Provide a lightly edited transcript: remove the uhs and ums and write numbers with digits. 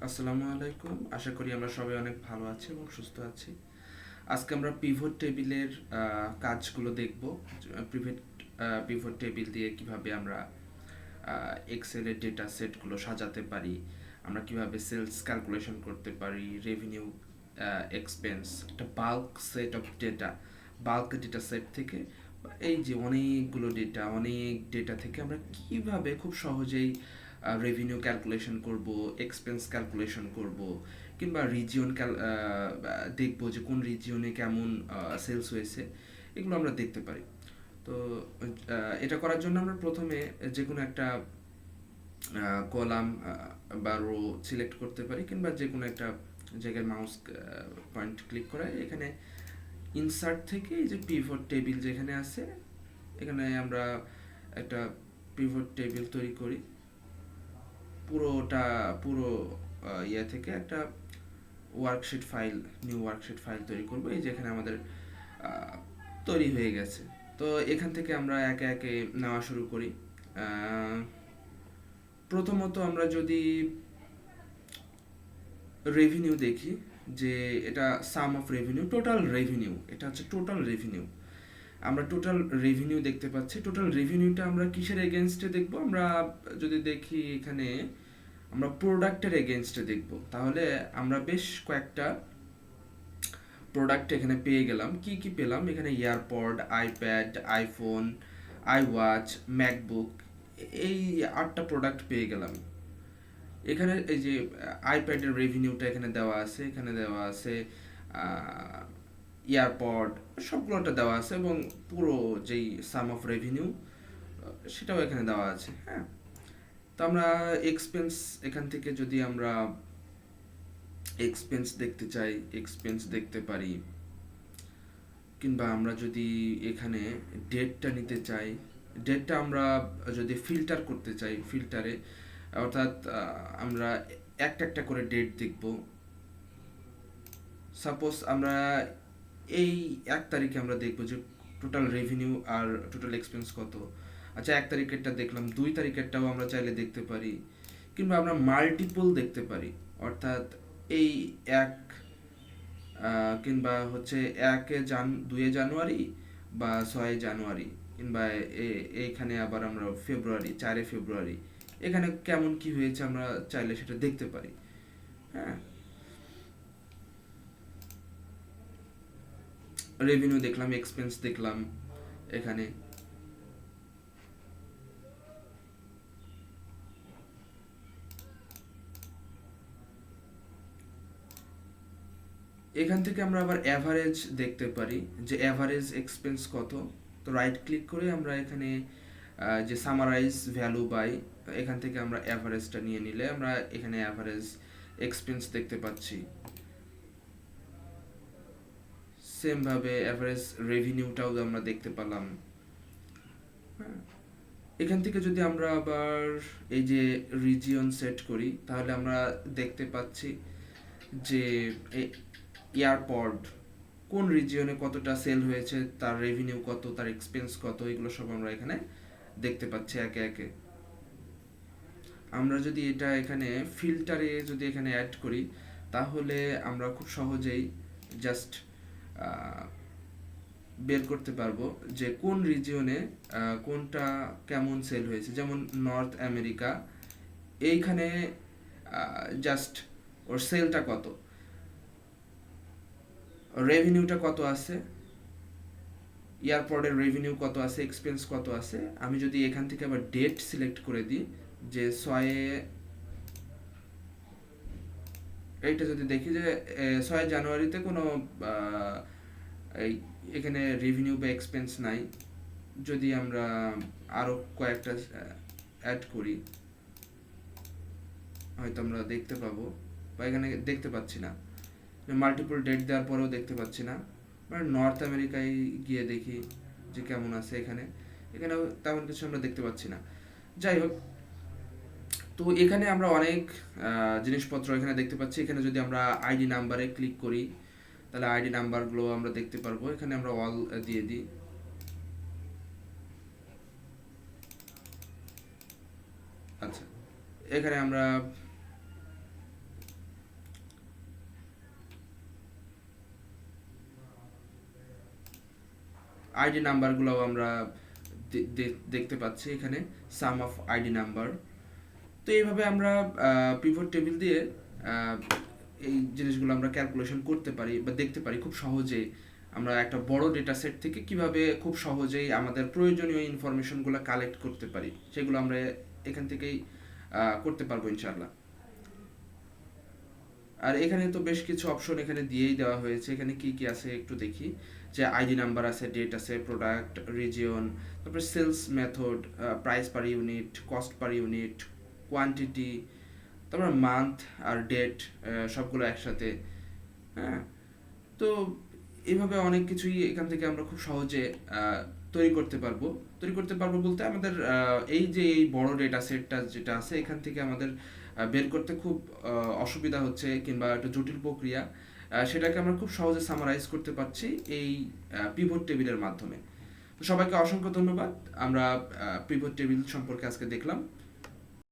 আসসালামু আলাইকুম। আশা করি আমরা সবাই অনেক ভালো আছি এবং সুস্থ আছি। আজকে আমরা পিভট টেবিলের কাজগুলো দেখব। পিভট পিভট টেবিল দিয়ে কিভাবে আমরা এক্সেলের ডেটা সেটগুলো সাজাতে পারি, আমরা কিভাবে সেলস ক্যালকুলেশন করতে পারি, রেভিনিউ, এক্সপেন্স, একটা bulk set of data, bulk data set থেকে এই যে অনেক ডেটা থেকে আমরা কিভাবে খুব সহজেই রেভিনিউ ক্যালকুলেশন করব, এক্সপেন্স ক্যালকুলেশন করব, কিংবা রিজিয়ন দেখবো যে কোন রিজিয়নে কেমন সেলস হয়েছে, এগুলো আমরা দেখতে পারি। তো এটা করার জন্য আমরা প্রথমে যে কোনো একটা কলাম বা রো সিলেক্ট করতে পারি, কিংবা যে কোনো একটা জায়গায় মাউস পয়েন্ট ক্লিক করে এখানে ইনসার্ট থেকে এই যে পিভট টেবিল যেখানে আছে, এখানে আমরা একটা পিভট টেবিল তৈরি করি। পুরোটা পুরো ইয়ে থেকে একটা নিউ ওয়ার্কশিট ফাইল তৈরি করব। এই যেখানে আমাদের তৈরি হয়ে গেছে। তো এখান থেকে আমরা একে একে নেওয়া শুরু করি। আহ, প্রথমত আমরা যদি রেভিনিউ দেখি, যে এটা সাম অফ রেভিনিউ, টোটাল রেভিনিউ, এটা হচ্ছে টোটাল রেভিনিউ। আমরা টোটাল রেভিনিউ দেখতে পাচ্ছি। টোটাল রেভিনিউটা আমরা কিসের এগেনস্টে দেখব? আমরা যদি দেখি এখানে আমরা প্রোডাক্টের এগেনস্টে দেখব, তাহলে আমরা বেশ কয়েকটা প্রোডাক্ট এখানে পেয়ে গেলাম। কি কি পেলাম? এখানে EarPod, iPad, iPhone, iWatch, MacBook, এই 8টা প্রোডাক্ট পেয়ে গেলাম। এখানে এই যে আইপ্যাডের রেভিনিউটা এখানে দেওয়া আছে, এখানে দেওয়া আছে ইয়ারপড, সবগুলোটা দেওয়া আছে, এবং পুরো যেই সাম অফ রেভিনিউ সেটাও এখানে দেওয়া আছে। হ্যাঁ, তো আমরা এক্সপেন্স, এখান থেকে যদি আমরা এক্সপেন্স দেখতে চাই, এক্সপেন্স দেখতে পারি, কিংবা আমরা যদি এখানে ডেটটা নিতে চাই, ডেটটা আমরা যদি ফিল্টার করতে চাই, ফিল্টারে অর্থাৎ আমরা একটা একটা করে ডেট দেখব। সাপোজ আমরা এই 1 তারিখে আমরা দেখব যে টোটাল রেভিনিউ আর টোটাল এক্সপেন্স কত। আচ্ছা, 1 তারিখেরটা দেখলাম, 2 তারিখেরটাও আমরা চাইলে দেখতে পারি, কিংবা আমরা মাল্টিপল দেখতে পারি। অর্থাৎ এই এক কিংবা হচ্ছে 2 জানুয়ারি বা 6 জানুয়ারি, কিংবা এইখানে আবার আমরা ফেব্রুয়ারি, 4 ফেব্রুয়ারি, এখানে কেমন কি হয়েছে আমরা চাইলে সেটা দেখতে পারি। হ্যাঁ, রেভিনিউ দেখলাম, এক্সপেন্স দেখলাম। এখানে এখান থেকে আমরা আবার অ্যাভারেজ দেখতে পারি, যে অ্যাভারেজ এক্সপেন্স কত। তো রাইট ক্লিক করে আমরা এখানে যে সামারাইজ ভ্যালু বাই, এখান থেকে আমরা অ্যাভারেজটা নিয়ে নিলে আমরা এখানে অ্যাভারেজ এক্সপেন্স দেখতে পাচ্ছি। সেম ভাবে অ্যাভারেজ রেভিনিউটাও আমরা দেখতে পেলাম। হ্যাঁ, এখান থেকে যদি আমরা আবার এই যে রিজিয়ন সেট করি, তাহলে আমরা দেখতে পাচ্ছি যে এয়ারপড কোন রিজিয়নে কতটা সেল হয়েছে, তার রেভিনিউ কত, তার এক্সপেন্স কত, এগুলো সব আমরা এখানে দেখতে পাচ্ছি একে একে। আমরা যদি এটা এখানে ফিল্টারে যদি এখানে অ্যাড করি, তাহলে আমরা খুব সহজেই জাস্ট বের করতে পারবো যে কোন রিজিয়নে কোনটা কেমন সেল হয়েছে। যেমন নর্থ আমেরিকা, এইখানে জাস্ট ওর সেলটা কত, রেভিনিউটা কত আছে, এয়ারপোর্টের রেভিনিউ কত আছে, এক্সপেন্স কত আছে। আমি যদি এখান থেকে আবার ডেট সিলেক্ট করে দিই, যে 6, এইটা যদি দেখি যে 6 জানুয়ারিতে কোনো এই এখানে রেভিনিউ বা এক্সপেন্স নাই। যদি আমরা আরও কয়েকটা অ্যাড করি, হয়তো আমরা দেখতে পাবো, বা এখানে দেখতে পাচ্ছি না, মাল্টিপল ডেট দেওয়ার পরেও দেখতে পাচ্ছি না। মানে নর্থ আমেরিকায় গিয়ে দেখি যে কেমন আছে, এখানেও তেমন কিছু আমরা দেখতে পাচ্ছি না। যাই হোক, তো এখানে আমরা অনেক জিনিসপত্র এখানে দেখতে পাচ্ছি। এখানে যদি আমরা আইডি নাম্বারে ক্লিক করি, তাহলে আইডি নাম্বারগুলো আমরা দেখতে পারবো। এখানে আমরা অল দিয়ে দিই। আচ্ছা, এখানে আমরা আইডি নাম্বারগুলোও আমরা দেখতে পাচ্ছি এখানে, সাম অফ আইডি নাম্বার। তো এইভাবে আমরা পিভট টেবিল দিয়ে আহ, এই জিনিসগুলো আমরা ক্যালকুলেশন করতে পারি বা দেখতে পারি খুব সহজেই। আমরা একটা বড় ডেটা সেট থেকে কিভাবে খুব সহজেই আমাদের প্রয়োজনীয় ইনফরমেশনগুলো কালেক্ট করতে পারি, সেগুলো আমরা এখান থেকেই করতে পারবো ইনশাআল্লাহ। আর এখানে তো বেশ কিছু অপশন এখানে দিয়েই দেওয়া হয়েছে। এখানে কি কি আছে একটু দেখি, যে আইডি নাম্বার আছে, ডেট আছে, প্রোডাক্ট, রিজিয়ন, তারপরে sales method, price per unit, cost per unit, quantity, তারপর মান্থ আর ডেট, সবগুলো একসাথে। হ্যাঁ, তো এইভাবে অনেক কিছুই এখান থেকে আমরা খুব সহজে তৈরি করতে পারবো। তৈরি করতে পারবো বলতে আমাদের এই যে এই বড় ডেটা সেটটা যেটা আছে, এখান থেকে আমাদের বের করতে খুব অসুবিধা হচ্ছে কিংবা একটা জটিল প্রক্রিয়া, সেটাকে আমরা খুব সহজে সামারাইজ করতে পারছি এই পিভট টেবিলের মাধ্যমে। তো সবাইকে অসংখ্য ধন্যবাদ। আমরা পিভট টেবিল সম্পর্কে আজকে দেখলাম।